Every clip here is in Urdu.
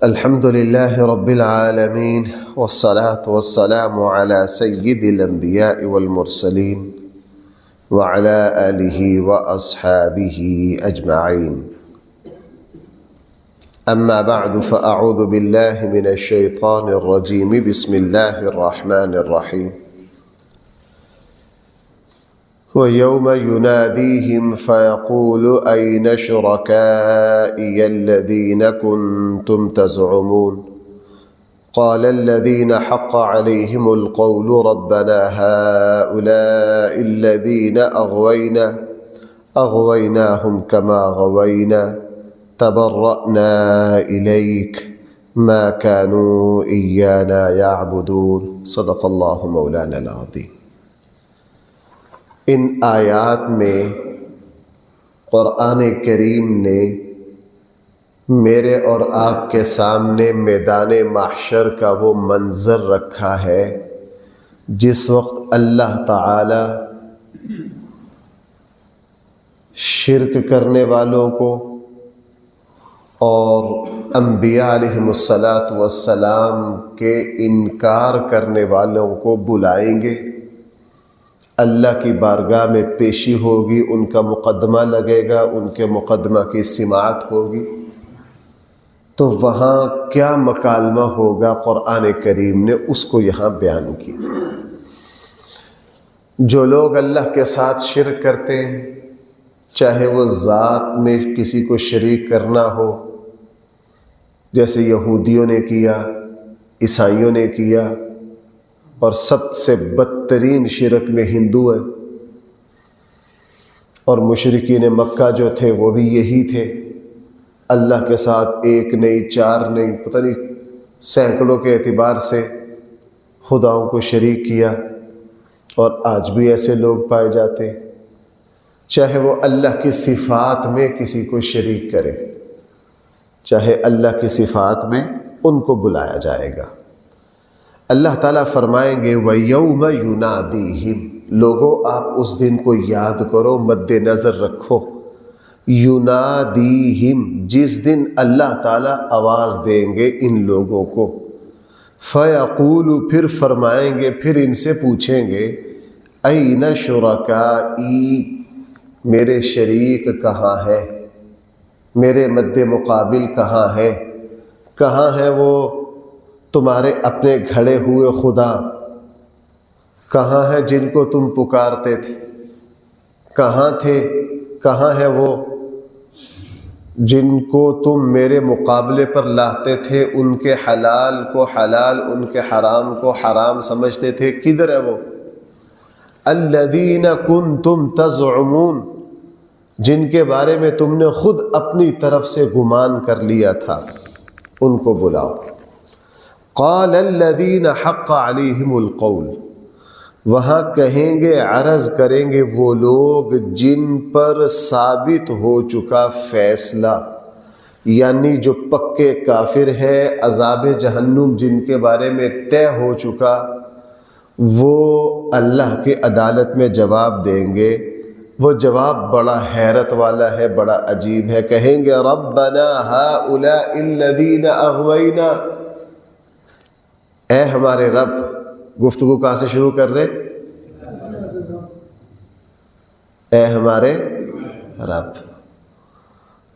الحمد لله رب العالمين والصلاة والسلام على سيد الأنبياء والمرسلين وعلى آله وأصحابه أجمعين. أما بعد فأعوذ بالله من الشيطان الرجيم. بسم الله الرحمن الرحيم. ويوم يناديهم فيقول أين شركائي الذين كنتم تزعمون قال الذين حق عليهم القول ربنا هؤلاء الذين أغويناهم كما غوينا تبرأنا إليك ما كانوا إيانا يعبدون. صدق الله مولانا العظيم. ان آیات میں قرآن کریم نے میرے اور آپ کے سامنے میدان محشر کا وہ منظر رکھا ہے جس وقت اللہ تعالی شرک کرنے والوں کو اور انبیاء علیہم الصلاۃ والسلام کے انکار کرنے والوں کو بلائیں گے. اللہ کی بارگاہ میں پیشی ہوگی، ان کا مقدمہ لگے گا، ان کے مقدمہ کی سماعت ہوگی. تو وہاں کیا مکالمہ ہوگا قرآن کریم نے اس کو یہاں بیان کیا. جو لوگ اللہ کے ساتھ شرک کرتے ہیں، چاہے وہ ذات میں کسی کو شریک کرنا ہو جیسے یہودیوں نے کیا، عیسائیوں نے کیا، اور سب سے بدترین شرک میں ہندو ہیں، اور مشرکین مکہ جو تھے وہ بھی یہی تھے. اللہ کے ساتھ ایک نہیں، چار نہیں، پتہ نہیں سینکڑوں کے اعتبار سے خداؤں کو شریک کیا، اور آج بھی ایسے لوگ پائے جاتے ہیں. چاہے وہ اللہ کی صفات میں کسی کو شریک کرے، چاہے اللہ کی صفات میں ان کو بلایا جائے گا. اللہ تعالیٰ فرمائیں گے وَيَوْمَ يُنَادِيهِمْ. لوگوں آپ اس دن کو یاد کرو، مد نظر رکھو. يُنَادِيهِمْ، جس دن اللہ تعالیٰ آواز دیں گے ان لوگوں کو. فَيَقُولُ، پھر فرمائیں گے، پھر ان سے پوچھیں گے أَيْنَ شُرَكَائِي، میرے شریک کہاں ہیں، میرے مد مقابل کہاں ہیں، کہاں ہیں وہ تمہارے اپنے گھڑے ہوئے خدا، کہاں ہیں جن کو تم پکارتے تھے، کہاں تھے، کہاں ہے وہ جن کو تم میرے مقابلے پر لاتے تھے، ان کے حلال کو حلال، ان کے حرام کو حرام سمجھتے تھے، کدھر ہے وہ؟ الذین کنتم تزعمون، جن کے بارے میں تم نے خود اپنی طرف سے گمان کر لیا تھا، ان کو بلاؤ. قال الذین حق علیہم القول، وہاں کہیں گے، عرض کریں گے وہ لوگ جن پر ثابت ہو چکا فیصلہ، یعنی جو پکے کافر ہیں، عذاب جہنم جن کے بارے میں طے ہو چکا، وہ اللہ کی عدالت میں جواب دیں گے. وہ جواب بڑا حیرت والا ہے، بڑا عجیب ہے. کہیں گے ربنا ہؤلاء الذین اغوینا، اے ہمارے رب. گفتگو کہاں سے شروع کر رہے؟ اے ہمارے رب.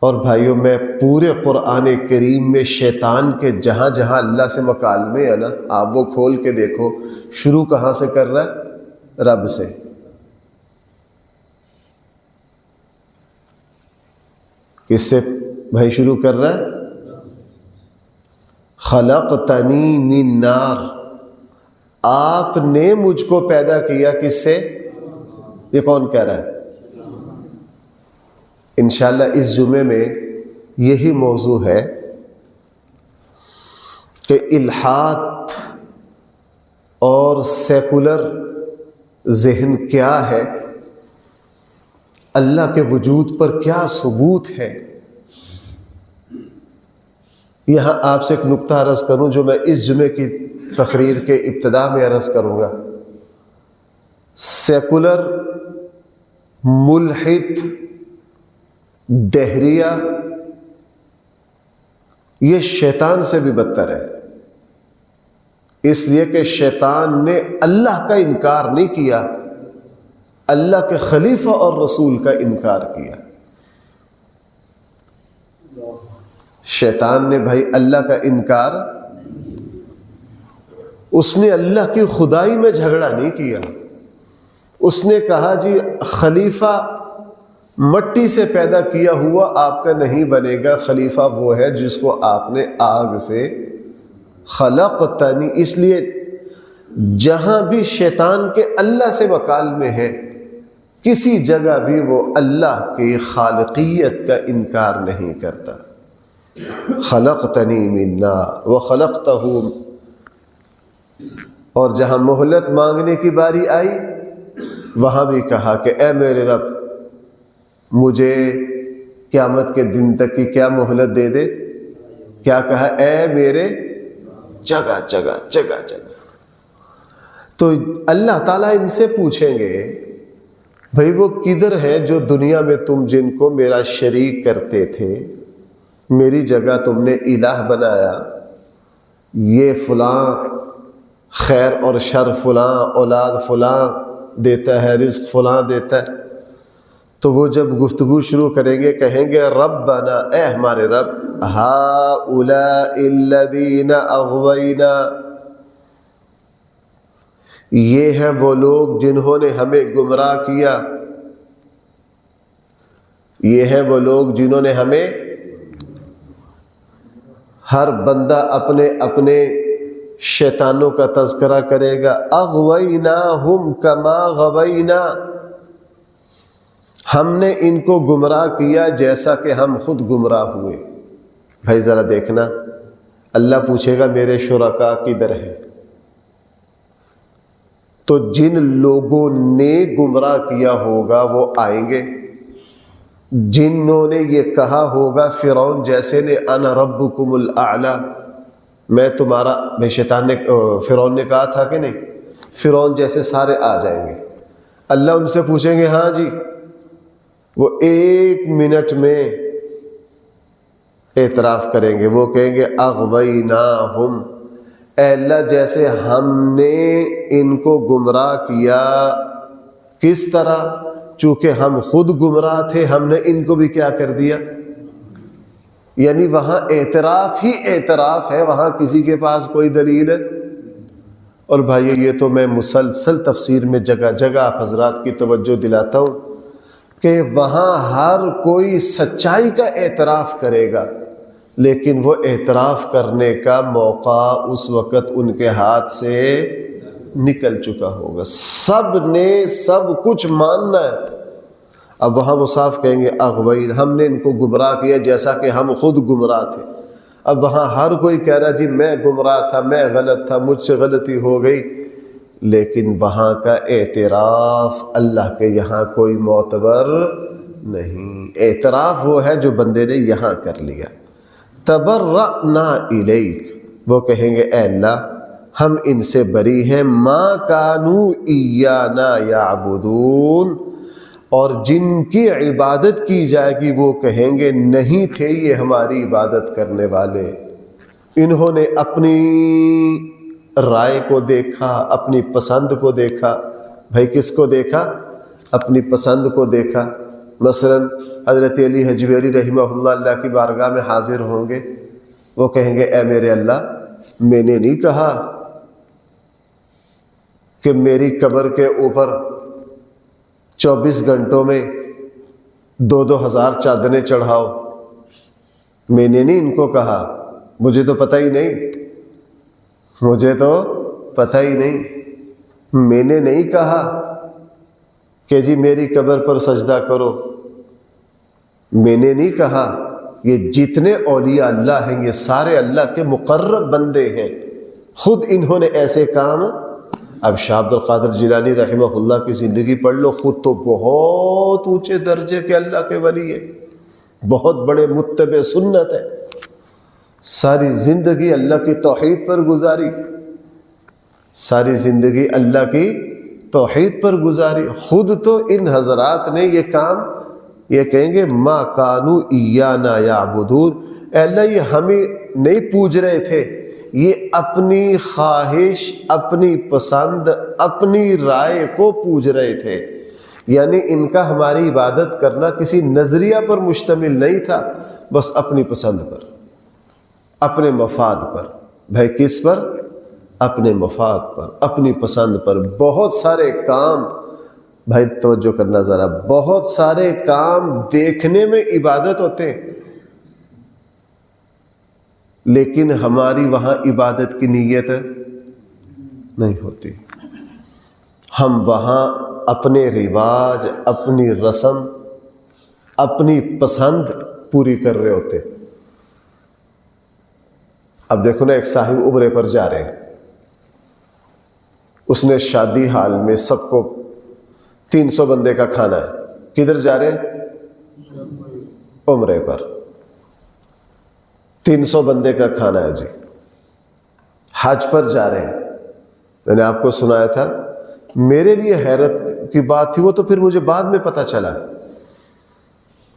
اور بھائیوں، میں پورے قرآن کریم میں شیطان کے جہاں جہاں اللہ سے مکالمے ہیں نا، آپ وہ کھول کے دیکھو، شروع کہاں سے کر رہا ہے؟ رب سے. کس سے بھائی شروع کر رہا ہے؟ خلقتنی من نار، آپ نے مجھ کو پیدا کیا کس سے؟ یہ کون کہہ رہا ہے؟ انشاءاللہ اس جمعے میں یہی موضوع ہے کہ الحاد اور سیکولر ذہن کیا ہے، اللہ کے وجود پر کیا ثبوت ہے. یہاں آپ سے ایک نقطہ عرض کروں جو میں اس جمعے کی تقریر کے ابتدا میں عرض کروں گا. سیکولر، ملحد، دہریہ یہ شیطان سے بھی بدتر ہے، اس لیے کہ شیطان نے اللہ کا انکار نہیں کیا، اللہ کے خلیفہ اور رسول کا انکار کیا۔ شیطان نے بھائی اللہ کا انکار، اس نے اللہ کی خدائی میں جھگڑا نہیں کیا، اس نے کہا جی خلیفہ مٹی سے پیدا کیا ہوا آپ کا نہیں بنے گا، خلیفہ وہ ہے جس کو آپ نے آگ سے خلقتنی۔ اس لیے جہاں بھی شیطان کے اللہ سے مکالمے ہیں، کسی جگہ بھی وہ اللہ کی خالقیت کا انکار نہیں کرتا۔ خلقتنی من نار وخلقتہ، اور جہاں مہلت مانگنے کی باری آئی وہاں بھی کہا کہ اے میرے رب مجھے قیامت کے دن تک کی کیا مہلت دے دے، کیا کہا؟ اے میرے جگہ جگہ جگہ جگہ۔ تو اللہ تعالیٰ ان سے پوچھیں گے بھئی وہ کدھر ہے جو دنیا میں تم جن کو میرا شریک کرتے تھے، میری جگہ تم نے الہ بنایا، یہ فلاں خیر اور شر فلاں، اولاد فلاں دیتا ہے، رزق فلاں دیتا ہے، تو وہ جب گفتگو شروع کریں گے کہیں گے ربنا، اے ہمارے رب، ہؤلاء الذین اغوینا، یہ ہیں وہ لوگ جنہوں نے ہمیں گمراہ کیا، یہ ہیں وہ لوگ جنہوں نے ہمیں، ہر بندہ اپنے اپنے شیطانوں کا تذکرہ کرے گا، اغویناہم کما غوینا، ہم نے ان کو گمراہ کیا جیسا کہ ہم خود گمراہ ہوئے۔ بھائی ذرا دیکھنا، اللہ پوچھے گا میرے شرکاء کدھر ہے؟ تو جن لوگوں نے گمراہ کیا ہوگا وہ آئیں گے، جنہوں نے یہ کہا ہوگا فرعون جیسے نے انا ربکم الاعلی، میں تمہارا، بھائی شیطان نے، فرعون نے کہا تھا کہ نہیں، فرعون جیسے سارے آ جائیں گے۔ اللہ ان سے پوچھیں گے ہاں جی، وہ 1 منٹ میں اعتراف کریں گے، وہ کہیں گے اغویناہم، اے اللہ جیسے ہم نے ان کو گمراہ کیا، کس طرح؟ چونکہ ہم خود گمراہ تھے ہم نے ان کو بھی کیا کر دیا۔ یعنی وہاں اعتراف ہی اعتراف ہے، وہاں کسی کے پاس کوئی دلیل ہے۔ اور بھائی یہ تو میں مسلسل تفسیر میں جگہ جگہ آپ حضرات کی توجہ دلاتا ہوں کہ وہاں ہر کوئی سچائی کا اعتراف کرے گا، لیکن وہ اعتراف کرنے کا موقع اس وقت ان کے ہاتھ سے نکل چکا ہوگا، سب نے سب کچھ ماننا ہے۔ اب وہاں وہ صاف کہیں گے اغوین، ہم نے ان کو گمراہ کیا جیسا کہ ہم خود گمراہ تھے۔ اب وہاں ہر کوئی کہہ رہا جی میں گمراہ تھا، میں غلط تھا، مجھ سے غلطی ہو گئی، لیکن وہاں کا اعتراف اللہ کے یہاں کوئی معتبر نہیں۔ اعتراف وہ ہے جو بندے نے یہاں کر لیا۔ تبرأنا الیک، وہ کہیں گے اے اللہ ہم ان سے بری ہیں، ما کانوا ایانا یعبدون، اور جن کی عبادت کی جائے گی وہ کہیں گے نہیں تھے یہ ہماری عبادت کرنے والے، انہوں نے اپنی رائے کو دیکھا، اپنی پسند کو دیکھا۔ بھائی کس کو دیکھا؟ اپنی پسند کو دیکھا۔ مثلا حضرت علی حجویری رحمہ اللہ کی بارگاہ میں حاضر ہوں گے، وہ کہیں گے اے میرے اللہ میں نے نہیں کہا کہ میری قبر کے اوپر 24 گھنٹوں میں 2-2 ہزار چادریں چڑھاؤ، میں نے نہیں ان کو کہا، مجھے تو پتہ ہی نہیں، مجھے تو پتہ ہی نہیں، میں نے نہیں کہا کہ جی میری قبر پر سجدہ کرو، میں نے نہیں کہا۔ یہ جتنے اولیاء اللہ ہیں یہ سارے اللہ کے مقرب بندے ہیں، خود انہوں نے ایسے کام۔ اب شاہ عبد القادر جیلانی رحمہ اللہ کی زندگی پڑھ لو، خود تو بہت اونچے درجے کے اللہ کے ولی ہے، بہت بڑے متبع سنت ہے، ساری زندگی اللہ کی توحید پر گزاری، ساری زندگی اللہ کی توحید پر گزاری۔ خود تو ان حضرات نے یہ کام، یہ کہیں گے ما کانوا ایانا یعبدون، اے اللہ یہ ہمیں نہیں پوج رہے تھے، یہ اپنی خواہش، اپنی پسند، اپنی رائے کو پوج رہے تھے. یعنی ان کا ہماری عبادت کرنا کسی نظریہ پر مشتمل نہیں تھا، بس اپنی پسند پر، اپنے مفاد پر. بھائی کس پر؟ اپنے مفاد پر، اپنی پسند پر. بہت سارے کام، بھائی توجہ کرنا ذرا، بہت سارے کام دیکھنے میں عبادت ہوتے ہیں، لیکن ہماری وہاں عبادت کی نیت نہیں ہوتی. ہم وہاں اپنے رواج، اپنی رسم، اپنی پسند پوری کر رہے ہوتے. اب دیکھو نا، ایک صاحب عمرے پر جا رہے ہیں، اس نے شادی حال میں سب کو 300 بندے کا کھانا ہے. کدھر جا رہے ہیں؟ عمرے پر. 300 بندے کا کھانا ہے جی. حج پر جا رہے ہیں. میں نے آپ کو سنایا تھا، میرے لیے حیرت کی بات تھی وہ، تو پھر مجھے بعد میں پتہ چلا.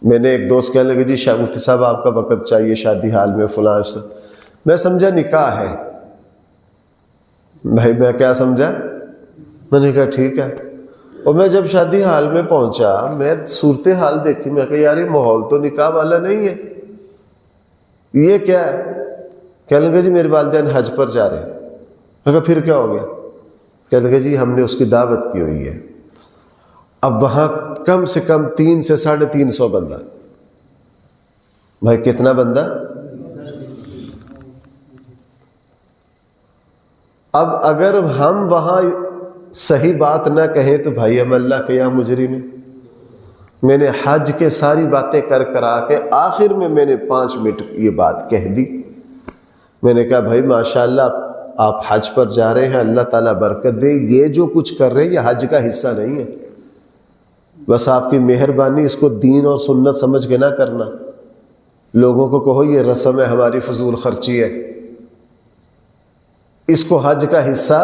میں نے ایک دوست کہنے لگے جی شاہ مفتی صاحب آپ کا وقت چاہیے شادی حال میں فلاں. میں سمجھا نکاح ہے. بھائی میں کیا سمجھا؟ میں نے کہا ٹھیک ہے. اور میں جب شادی حال میں پہنچا، میں صورتحال دیکھی، میں کہا یار یہ ماحول تو نکاح والا نہیں ہے، یہ کیا ہے؟ کہنے لگے جی میرے والدین حج پر جا رہے ہیں. میں کہا پھر کیا ہو گیا؟ کہنے لگے جی ہم نے اس کی دعوت کی ہوئی ہے. اب وہاں کم سے کم 300 سے 350 بندہ. بھائی کتنا بندہ؟ اب اگر ہم وہاں صحیح بات نہ کہیں تو بھائی ہم اللہ کے یہاں مجرم ہیں. میں نے حج کے ساری باتیں کرا کے آخر میں نے 5 منٹ یہ بات کہہ دی. میں نے کہا بھائی ماشاءاللہ آپ حج پر جا رہے ہیں، اللہ تعالیٰ برکت دے. یہ جو کچھ کر رہے ہیں یہ حج کا حصہ نہیں ہے، بس آپ کی مہربانی، اس کو دین اور سنت سمجھ کے نہ کرنا. لوگوں کو کہو یہ رسم ہے، ہماری فضول خرچی ہے. اس کو حج کا حصہ،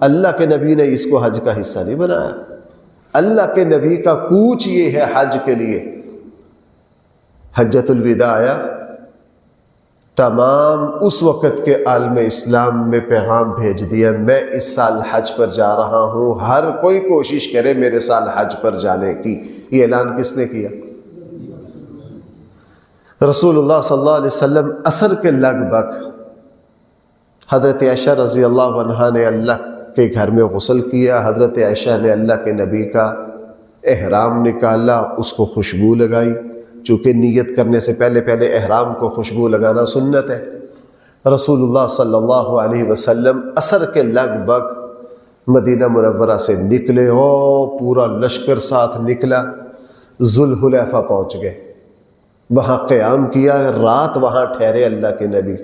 اللہ کے نبی نے اس کو حج کا حصہ نہیں بنایا. اللہ کے نبی کا کوچ یہ ہے حج کے لیے. حجۃ الوداع آیا، تمام اس وقت کے عالم اسلام میں پیغام بھیج دیا، میں اس سال حج پر جا رہا ہوں، ہر کوئی کوشش کرے میرے سال حج پر جانے کی. یہ اعلان کس نے کیا؟ رسول اللہ صلی اللہ علیہ وسلم عصر کے لگ بھگ حضرت عائشہ رضی اللہ عنہا نے اللہ کے گھر میں غسل کیا. حضرت عائشہ نے اللہ کے نبی کا احرام نکالا، اس کو خوشبو لگائی، چونکہ نیت کرنے سے پہلے احرام کو خوشبو لگانا سنت ہے. رسول اللہ صلی اللہ علیہ وسلم عصر کے لگ بھگ مدینہ منورہ سے نکلے، پورا لشکر ساتھ نکلا، ذوالحلیفہ پہنچ گئے، وہاں قیام کیا، رات وہاں ٹھہرے اللہ کے نبی،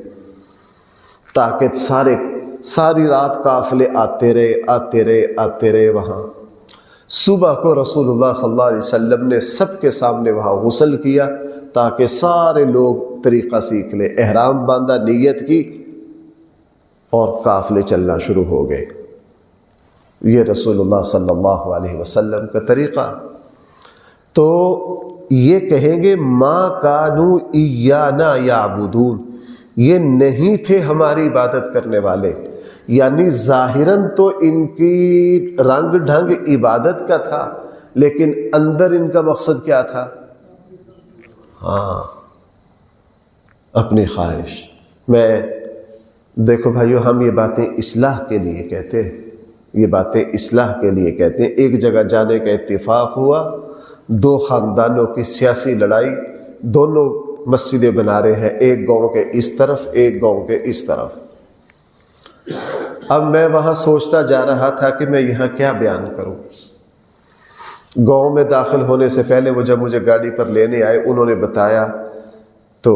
تاکہ ساری رات قافلے آتے رہے وہاں. صبح کو رسول اللہ صلی اللہ علیہ وسلم نے سب کے سامنے وہاں غسل کیا تاکہ سارے لوگ طریقہ سیکھ لیں. احرام باندھا، نیت کی، اور قافلے چلنا شروع ہو گئے. یہ رسول اللہ صلی اللہ علیہ وسلم کا طریقہ. تو یہ کہیں گے ما کانوا ایانا یعبدون، یہ نہیں تھے ہماری عبادت کرنے والے. یعنی ظاہراً تو ان کی رنگ ڈھنگ عبادت کا تھا، لیکن اندر ان کا مقصد کیا تھا؟ اپنی خواہش. میں دیکھو بھائیو، ہم یہ باتیں اصلاح کے لیے کہتے ہیں، یہ باتیں اصلاح کے لیے کہتے ہیں. ایک جگہ جانے کا اتفاق ہوا، 2 خاندانوں کی سیاسی لڑائی، دونوں مسجدیں بنا رہے ہیں، ایک گاؤں کے اس طرف، ایک گاؤں کے اس طرف. اب میں وہاں سوچتا جا رہا تھا کہ میں یہاں کیا بیان کروں. گاؤں میں داخل ہونے سے پہلے وہ جب مجھے گاڑی پر لینے آئے، انہوں نے بتایا، تو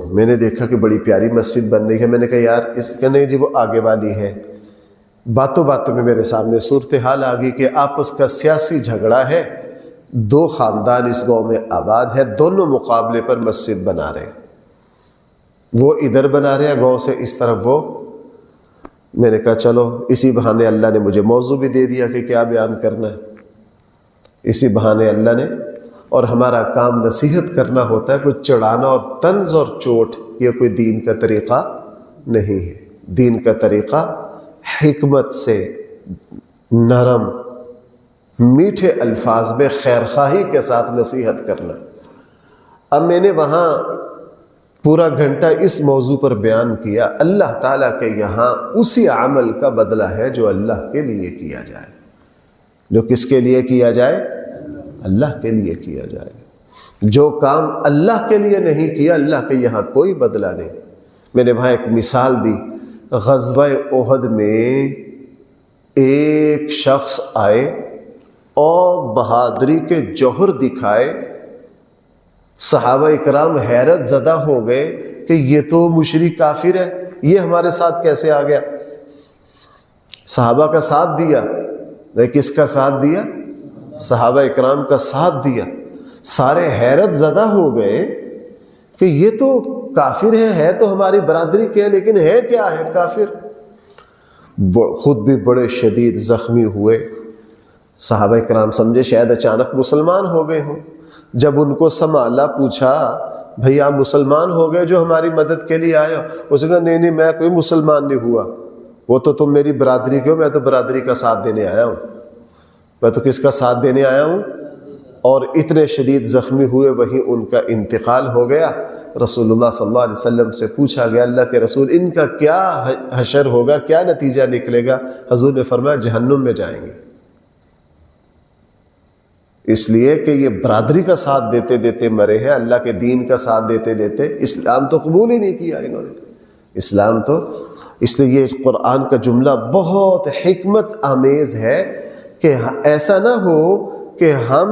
میں نے دیکھا کہ بڑی پیاری مسجد بن رہی ہے. میں نے کہا یار اس کا نہیں جی، وہ آگے والی ہے. باتوں باتوں میں میرے سامنے صورتحال آ گئی کہ آپس کا سیاسی جھگڑا ہے، 2 خاندان اس گاؤں میں آباد ہے، دونوں مقابلے پر مسجد بنا رہے ہیں. وہ ادھر بنا رہے ہیں گاؤں سے اس طرف وہ. میں نے کہا چلو اسی بہانے اللہ نے مجھے موضوع بھی دے دیا کہ کیا بیان کرنا ہے. اسی بہانے اللہ نے، اور ہمارا کام نصیحت کرنا ہوتا ہے، کوئی چڑھانا اور طنز اور چوٹ یہ کوئی دین کا طریقہ نہیں ہے۔ دین کا طریقہ حکمت سے، نرم میٹھے الفاظ میں خیرخواہی کے ساتھ نصیحت کرنا۔ اب میں نے وہاں پورا گھنٹہ اس موضوع پر بیان کیا، اللہ تعالیٰ کے یہاں اسی عمل کا بدلہ ہے جو اللہ کے لیے کیا جائے، جو کس کے لیے کیا جائے؟ اللہ کے لیے کیا جائے۔ جو کام اللہ کے لیے نہیں کیا، اللہ کے یہاں کوئی بدلہ نہیں۔ میں نے وہاں ایک مثال دی، غزوہ احد میں ایک شخص آئے اور بہادری کے جوہر دکھائے، صحابہ اکرام حیرت زدہ ہو گئے کہ یہ تو مشرک کافر ہے، یہ ہمارے ساتھ کیسے آ گیا؟ صحابہ کا ساتھ دیا، کس کا ساتھ دیا؟ صحابہ اکرام کا ساتھ دیا۔ سارے حیرت زدہ ہو گئے کہ یہ تو کافر ہے تو ہماری برادری کے ہے، لیکن ہے کیا ہے؟ کافر۔ خود بھی بڑے شدید زخمی ہوئے۔ صحابہ کرام سمجھے شاید اچانک مسلمان ہو گئے ہوں۔ جب ان کو سنبھالا، پوچھا بھئی آپ مسلمان ہو گئے جو ہماری مدد کے لیے آئے ہو؟ اس نے کہا نہیں میں کوئی مسلمان نہیں ہوا، وہ تو تم میری برادری کے ہو، میں تو برادری کا ساتھ دینے آیا ہوں۔ میں تو کس کا ساتھ دینے آیا ہوں؟ اور اتنے شدید زخمی ہوئے، وہیں ان کا انتقال ہو گیا۔ رسول اللہ صلی اللہ علیہ وسلم سے پوچھا گیا اللہ کے رسول ان کا کیا حشر ہوگا، کیا نتیجہ نکلے گا؟ حضور نے فرمایا جہنم میں جائیں گے، اس لیے کہ یہ برادری کا ساتھ دیتے دیتے مرے ہیں، اللہ کے دین کا ساتھ دیتے دیتے۔ اسلام تو قبول ہی نہیں کیا انہوں نے، اسلام تو۔ اس لیے یہ قرآن کا جملہ بہت حکمت آمیز ہے کہ ایسا نہ ہو کہ ہم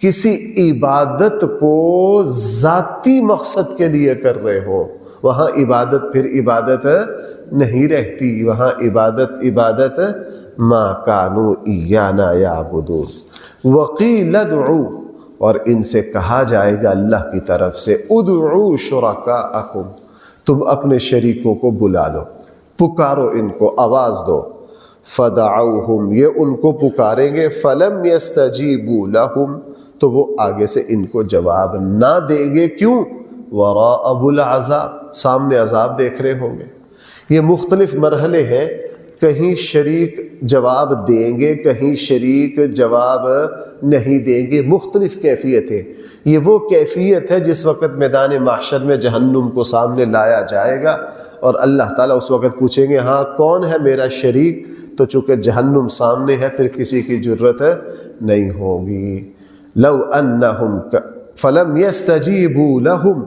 کسی عبادت کو ذاتی مقصد کے لیے کر رہے ہوں، وہاں عبادت پھر عبادت نہیں رہتی، وہاں عبادت ما کانوا ایانا یعبدون۔ وقیل ادعوا، اور ان سے کہا جائے گا اللہ کی طرف سے ادعوا شرکاءکم، تم اپنے شریکوں کو بلا لو، پکارو ان کو، آواز دو۔ فدعوہم، یہ ان کو پکاریں گے، فلم یستجیبوا لہم، تو وہ آگے سے ان کو جواب نہ دیں گے، کیوں؟ وراء العذاب، سامنے عذاب دیکھ رہے ہوں گے۔ یہ مختلف مرحلے ہیں، کہیں شریک جواب دیں گے، کہیں شریک جواب نہیں دیں گے، مختلف کیفیت ہے۔ یہ وہ کیفیت ہے جس وقت میدان محشر میں جہنم کو سامنے لایا جائے گا اور اللہ تعالیٰ اس وقت پوچھیں گے ہاں کون ہے میرا شریک؟ تو چونکہ جہنم سامنے ہے پھر کسی کی جرت نہیں ہوگی۔ لو انہم فلم یستجیبوا لہم،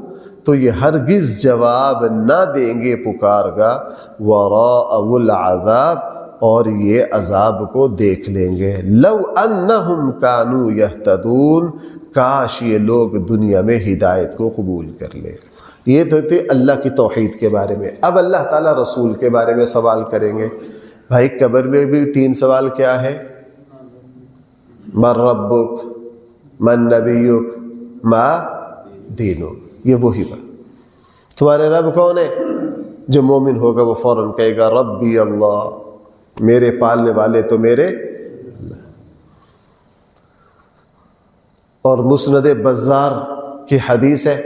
تو یہ ہرگز جواب نہ دیں گے پکار گا، وراء العذاب، اور یہ عذاب کو دیکھ لیں گے۔ لو انہم کانوا یہتدون، کاش یہ لوگ دنیا میں ہدایت کو قبول کر لیں۔ یہ تو تھے اللہ کی توحید کے بارے میں۔ اب اللہ تعالیٰ رسول کے بارے میں سوال کریں گے۔ بھائی قبر میں بھی 3 سوال کیا ہے؟ من ربک، من نبیک، ما دینک، یہ وہی بات۔ تمہارے رب کون ہے؟ جو مومن ہوگا وہ فوراً کہے گا ربی اللہ، میرے پالنے والے تو میرے اللہ۔ اور مسند بزار کی حدیث ہے،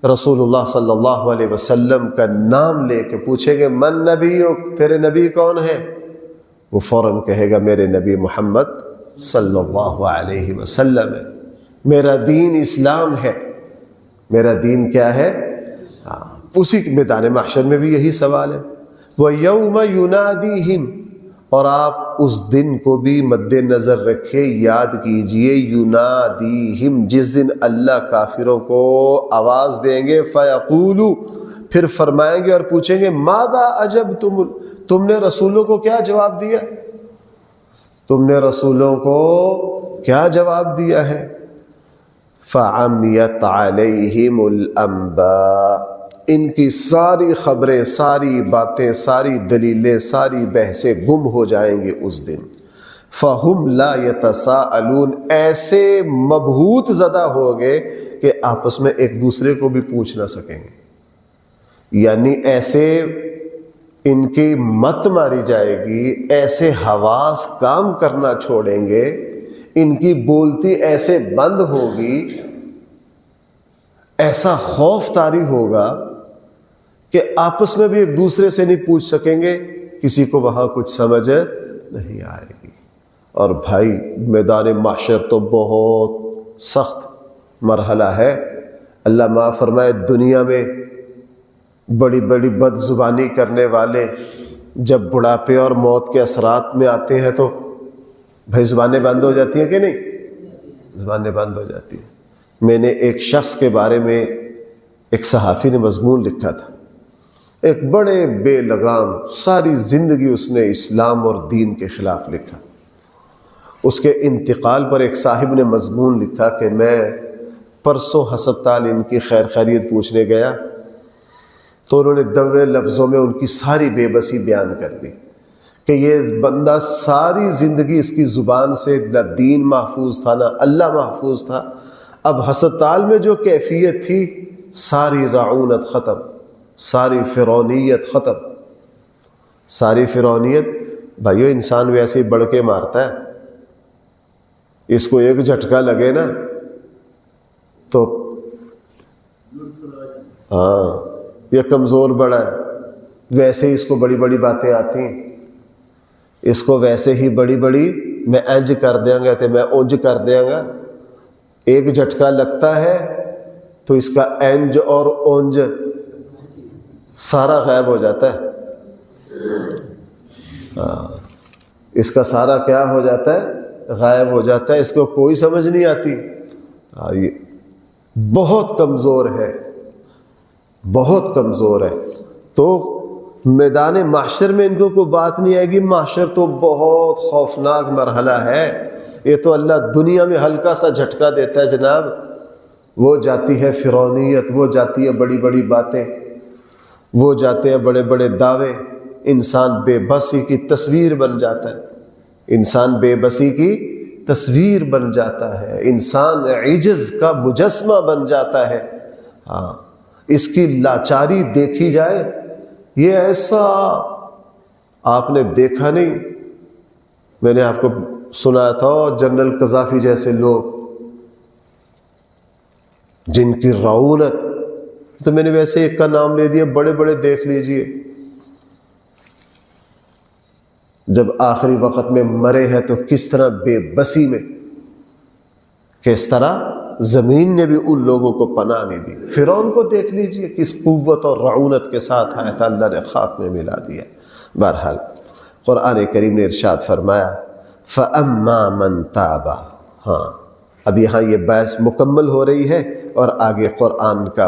رسول اللہ صلی اللہ علیہ وسلم کا نام لے کے پوچھیں گے من نبیک، تیرے نبی کون ہے؟ وہ فوراً کہے گا میرے نبی محمد صلی اللہ علیہ وسلم ہے، میرا دین اسلام ہے۔ میرا دین کیا ہے؟ اسی میدان محشر میں بھی یہی سوال ہے۔ وَيَوْمَ يُنَادِيهِمْ، اور آپ اس دن کو بھی مد نظر رکھے، یاد کیجئے، یُنَادِيهِمْ، جس دن اللہ کافروں کو آواز دیں گے، فَيَقُولُ، پھر فرمائیں گے اور پوچھیں گے مَاذَا أَجَبْتُمُ، تم نے رسولوں کو کیا جواب دیا؟ تم نے رسولوں کو کیا جواب دیا ہے؟ فَعَمِيَتْ عَلَيْهِمُ الْأَنْبَاءُ، ان کی ساری خبریں، ساری باتیں، ساری دلیلیں، ساری بحثیں گم ہو جائیں گے اس دن۔ فَهُمْ لَا يَتَسَاءَلُونَ، ایسے مبہوت زدہ ہو گئے کہ آپس میں ایک دوسرے کو بھی پوچھ نہ سکیں گے، یعنی ایسے ان کی مت ماری جائے گی، ایسے حواس کام کرنا چھوڑیں گے، ان کی بولتی ایسے بند ہوگی، ایسا خوف طاری ہوگا کہ آپس میں بھی ایک دوسرے سے نہیں پوچھ سکیں گے، کسی کو وہاں کچھ سمجھ نہیں آئے گی۔ اور بھائی میدان محشر تو بہت سخت مرحلہ ہے۔ اللہ معاف فرمائے، دنیا میں بڑی بڑی بد زبانی کرنے والے جب بڑھاپے اور موت کے اثرات میں آتے ہیں تو بھائی زبانیں بند ہو جاتی ہیں کہ نہیں؟ زبانیں بند ہو جاتی ہیں۔ میں نے ایک شخص کے بارے میں ایک صحافی نے مضمون لکھا تھا، ایک بڑے بے لگام، ساری زندگی اس نے اسلام اور دین کے خلاف لکھا۔ اس کے انتقال پر ایک صاحب نے مضمون لکھا کہ میں پرسوں ہسپتال ان کی خیر خیریت پوچھنے گیا تو انہوں نے دوڑے لفظوں میں ان کی ساری بے بسی بیان کر دی کہ یہ بندہ ساری زندگی اس کی زبان سے نہ دین محفوظ تھا نہ اللہ محفوظ تھا، اب ہسپتال میں جو کیفیت تھی ساری رعونت ختم، ساری فرعونیت ختم۔ ساری فرعونیت بھائیو، انسان ویسے ہی بڑھ کے مارتا ہے، اس کو ایک جھٹکا لگے نا تو ہاں یہ کمزور بڑا ہے، ویسے ہی اس کو بڑی بڑی باتیں آتی ہیں، اس کو ویسے ہی بڑی بڑی میں انج کر دیاں گا تے میں اونج کر دیاں گا، ایک جھٹکا لگتا ہے تو اس کا انج اور اونج سارا غائب ہو جاتا ہے۔ اس کا سارا کیا ہو جاتا ہے؟ غائب ہو جاتا ہے، اس کو کوئی سمجھ نہیں آتی۔ یہ بہت کمزور ہے، بہت کمزور ہے۔ تو میدان محشر میں ان کو کوئی بات نہیں آئے گی۔ محشر تو بہت خوفناک مرحلہ ہے، یہ تو اللہ دنیا میں ہلکا سا جھٹکا دیتا ہے جناب، وہ جاتی ہے فرعونیت، وہ جاتی ہے بڑی بڑی باتیں، وہ جاتے ہیں بڑے بڑے دعوے، انسان بے بسی کی تصویر بن جاتا ہے، انسان بے بسی کی تصویر بن جاتا ہے، انسان عجز کا مجسمہ بن جاتا ہے۔ ہاں، اس کی لاچاری دیکھی جائے، یہ ایسا آپ نے دیکھا نہیں۔ میں نے آپ کو سنایا تھا جنرل قذافی جیسے لوگ جن کی رعونت، تو میں نے ویسے ایک کا نام لے دیا، بڑے بڑے دیکھ لیجئے، جب آخری وقت میں مرے ہیں تو کس طرح بے بسی میں، کس طرح زمین نے بھی ان لوگوں کو پناہ نہیں دی۔ فرعون کو دیکھ لیجئے کس قوت اور رعونت کے ساتھ آیا تھا، اللہ نے خاک میں ملا دیا۔ بہرحال قرآن کریم نے ارشاد فرمایا فَأَمَّا مَن تَابَ۔ ہاں، اب یہاں یہ بحث مکمل ہو رہی ہے اور آگے قرآن کا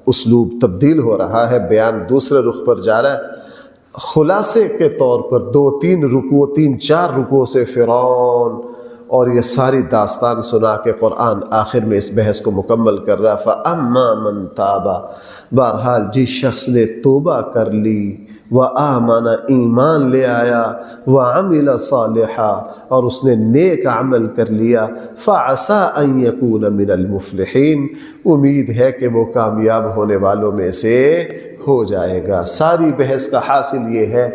اسلوب تبدیل ہو رہا ہے، بیان دوسرے رخ پر جا رہا ہے۔ خلاصے کے طور پر 2-3 رکوع 3-4 رکوع سے فرعون اور یہ ساری داستان سنا کے قرآن آخر میں اس بحث کو مکمل کر رہا۔ فَأَمَّا مَن تَابَ، بہرحال جس شخص نے توبہ کر لی، وَآمَنَ ایمان لے آیا، وَعَمِلَ صَالِحًا اور اس نے نیک عمل کر لیا، فَعَسَىٰ أَن يَكُونَ مِنَ الْمُفْلِحِينَ، امید ہے کہ وہ کامیاب ہونے والوں میں سے ہو جائے گا۔ ساری بحث کا حاصل یہ ہے،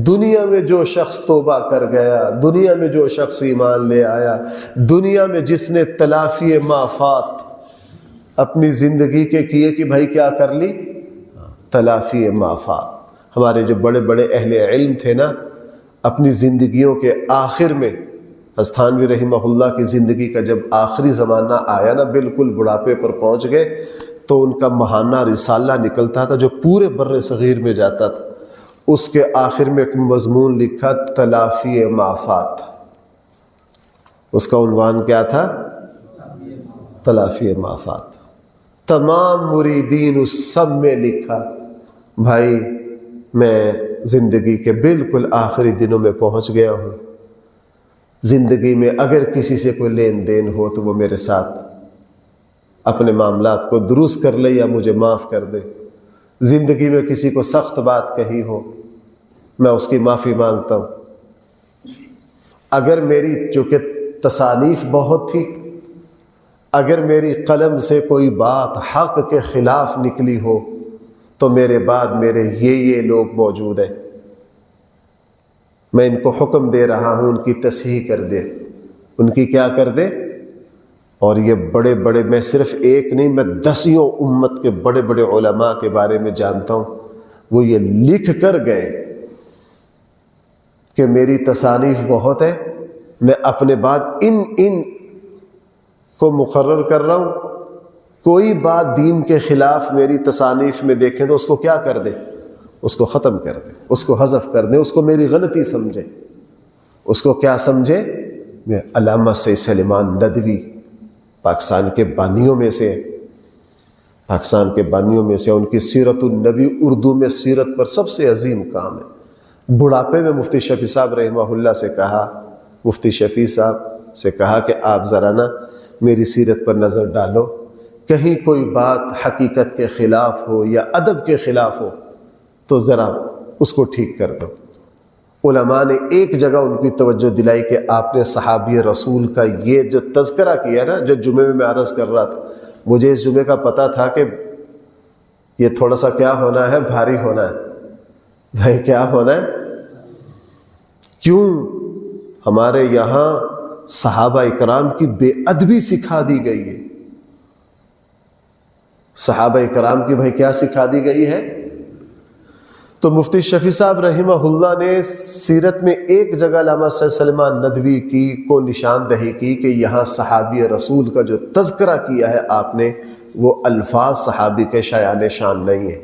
دنیا میں جو شخص توبہ کر گیا، دنیا میں جو شخص ایمان لے آیا، دنیا میں جس نے تلافی مآفات اپنی زندگی کے کیے کہ بھائی کیا کر لی؟ تلافی مآفات۔ ہمارے جو بڑے بڑے اہل علم تھے نا، اپنی زندگیوں کے آخر میں، استھانوی رحمہ اللہ کی زندگی کا جب آخری زمانہ آیا نا، بالکل بڑھاپے پر پہنچ گئے، تو ان کا ماہانہ رسالہ نکلتا تھا جو پورے بر صغیر میں جاتا تھا، اس کے آخر میں ایک مضمون لکھا تلافی مآفات۔ اس کا عنوان کیا تھا؟ تلافی مآفات۔ تمام مریدین اس سب میں لکھا، بھائی میں زندگی کے بالکل آخری دنوں میں پہنچ گیا ہوں، زندگی میں اگر کسی سے کوئی لین دین ہو تو وہ میرے ساتھ اپنے معاملات کو درست کر لے یا مجھے معاف کر دے، زندگی میں کسی کو سخت بات کہی ہو میں اس کی معافی مانگتا ہوں، اگر میری چونکہ تصانیف بہت تھی، اگر میری قلم سے کوئی بات حق کے خلاف نکلی ہو تو میرے بعد میرے یہ لوگ موجود ہیں، میں ان کو حکم دے رہا ہوں ان کی تصحیح کر دے، ان کی کیا کر دے. اور یہ بڑے بڑے، میں صرف ایک نہیں، میں دسیوں امت کے بڑے بڑے علماء کے بارے میں جانتا ہوں، وہ یہ لکھ کر گئے کہ میری تصانیف بہت ہے، میں اپنے بعد ان کو مقرر کر رہا ہوں، کوئی بات دین کے خلاف میری تصانیف میں دیکھیں تو اس کو کیا کر دے، اس کو ختم کر دے، اس کو حذف کر دے، اس کو میری غلطی سمجھے. اس کو کیا سمجھے؟ میں علامہ سید سلیمان ندوی پاکستان کے بانیوں میں سے، ان کی سیرت النبی اردو میں سیرت پر سب سے عظیم کام ہے. بڑھاپے میں مفتی شفیع صاحب رحمہ اللہ سے کہا کہ آپ ذرا نا میری سیرت پر نظر ڈالو، کہیں کوئی بات حقیقت کے خلاف ہو یا ادب کے خلاف ہو تو ذرا اس کو ٹھیک کر دو. علماء نے ایک جگہ ان کی توجہ دلائی کہ آپ نے صحابی رسول کا یہ جو تذکرہ کیا نا، جو جمعے میں عرض کر رہا تھا، مجھے اس جمعے کا پتہ تھا کہ یہ تھوڑا سا کیا ہونا ہے، بھاری ہونا ہے. بھائی کیا ہونا ہے؟ کیوں؟ ہمارے یہاں صحابہ اکرام کی بے ادبی سکھا دی گئی ہے. صحابہ اکرام کی بھائی کیا سکھا دی گئی ہے؟ تو مفتی شفیع صاحب رحمہ اللہ نے سیرت میں ایک جگہ علامہ سید سلیمان ندوی کی کو نشاندہی کی کہ یہاں صحابی رسول کا جو تذکرہ کیا ہے آپ نے، وہ الفاظ صحابی کے شایان شان نہیں ہے.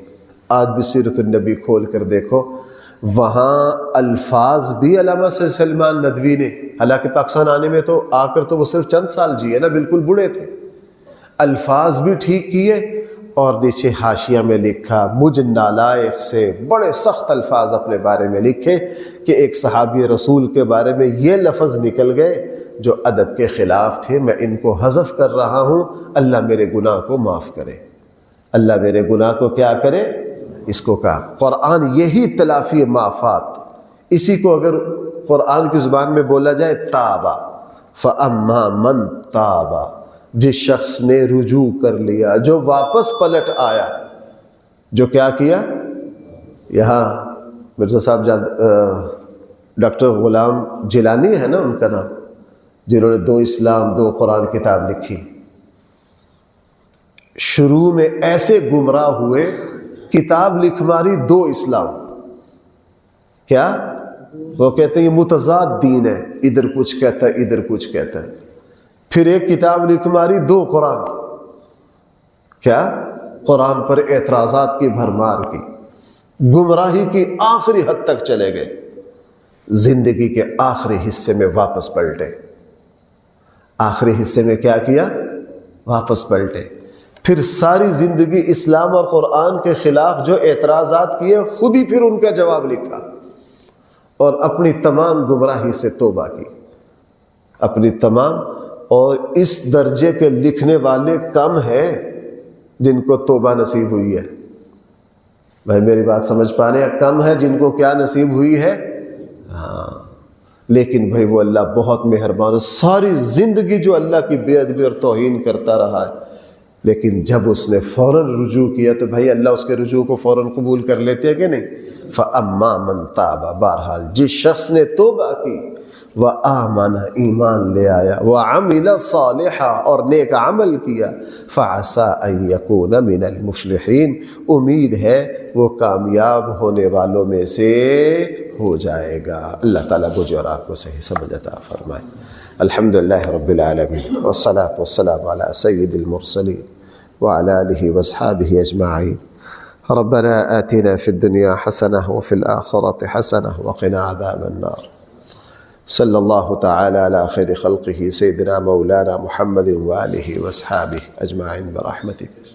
آج بھی سیرت النبی کھول کر دیکھو، وہاں الفاظ بھی علامہ سید سلیمان ندوی نے، حالانکہ پاکستان آنے میں تو آ کر تو وہ صرف چند سال جیے نا، بالکل بوڑھے تھے، الفاظ بھی ٹھیک کیے اور نیچے حاشیہ میں لکھا، مجھ نالائق سے بڑے سخت الفاظ اپنے بارے میں لکھے کہ ایک صحابی رسول کے بارے میں یہ لفظ نکل گئے جو ادب کے خلاف تھے، میں ان کو حذف کر رہا ہوں، اللہ میرے گناہ کو معاف کرے. اللہ میرے گناہ کو کیا کرے؟ اس کو کہا قرآن یہی تلافی معافات. اسی کو اگر قرآن کی زبان میں بولا جائے، تابا فاما من تابا، جس شخص نے رجوع کر لیا، جو واپس پلٹ آیا، جو کیا کیا. یہاں مرزا صاحب ڈاکٹر غلام جیلانی ہے نا ان کا نام، جنہوں نے 2 اسلام 2 قرآن کتاب لکھی. شروع میں ایسے گمراہ ہوئے، کتاب لکھ ماری 2 اسلام. کیا وہ کہتے ہیں یہ متضاد دین ہے، ادھر کچھ کہتا ہے ادھر کچھ کہتا ہے. پھر ایک کتاب لکھ ماری 2 قرآن. کیا؟ قرآن پر اعتراضات کی بھرمار کی، گمراہی کی آخری حد تک چلے گئے. زندگی کے آخری حصے میں واپس پلٹے. آخری حصے میں کیا کیا؟ واپس پلٹے. پھر ساری زندگی اسلام اور قرآن کے خلاف جو اعتراضات کیے، خود ہی پھر ان کا جواب لکھا اور اپنی تمام گمراہی سے توبہ کی. اپنی تمام، اور اس درجے کے لکھنے والے کم ہیں جن کو توبہ نصیب ہوئی ہے. بھائی میری بات سمجھ پا رہے ہیں؟ کم ہے جن کو کیا نصیب ہوئی ہے. ہاں، لیکن بھائی وہ اللہ بہت مہربان ہے. ساری زندگی جو اللہ کی بے ادبی اور توہین کرتا رہا ہے، لیکن جب اس نے فوراً رجوع کیا تو بھائی اللہ اس کے رجوع کو فوراً قبول کر لیتے ہیں کہ نہیں. فَأَمَّا مَن تَابَ، بہرحال جس شخص نے توبہ کی، وَآمَنَ، ایمان لے آیا، وَعَمِلَ صَالِحًا، اور نیک عمل کیا، فَعَسَىٰ أَن يَكُونَ مِنَ الْمُفْلِحِينَ، امید ہے وہ کامیاب ہونے والوں میں سے ہو جائے گا. اللہ تعالیٰ مجھے اور آپ کو صحیح سمجھ عطا فرمائے. الحمدللہ رب العالمین، والصلاة والسلام على سید المرسلین وعلى آلہ واصحابہ اجمعین. ربنا آتنا في الدنيا حسنة وفي الآخرة حسنة وقنا عذاب النار. صلی اللہ تعالی علی خیر خلقہ سیدنا مولانا محمد وآلہ واصحابہ اجمعین برحمتک.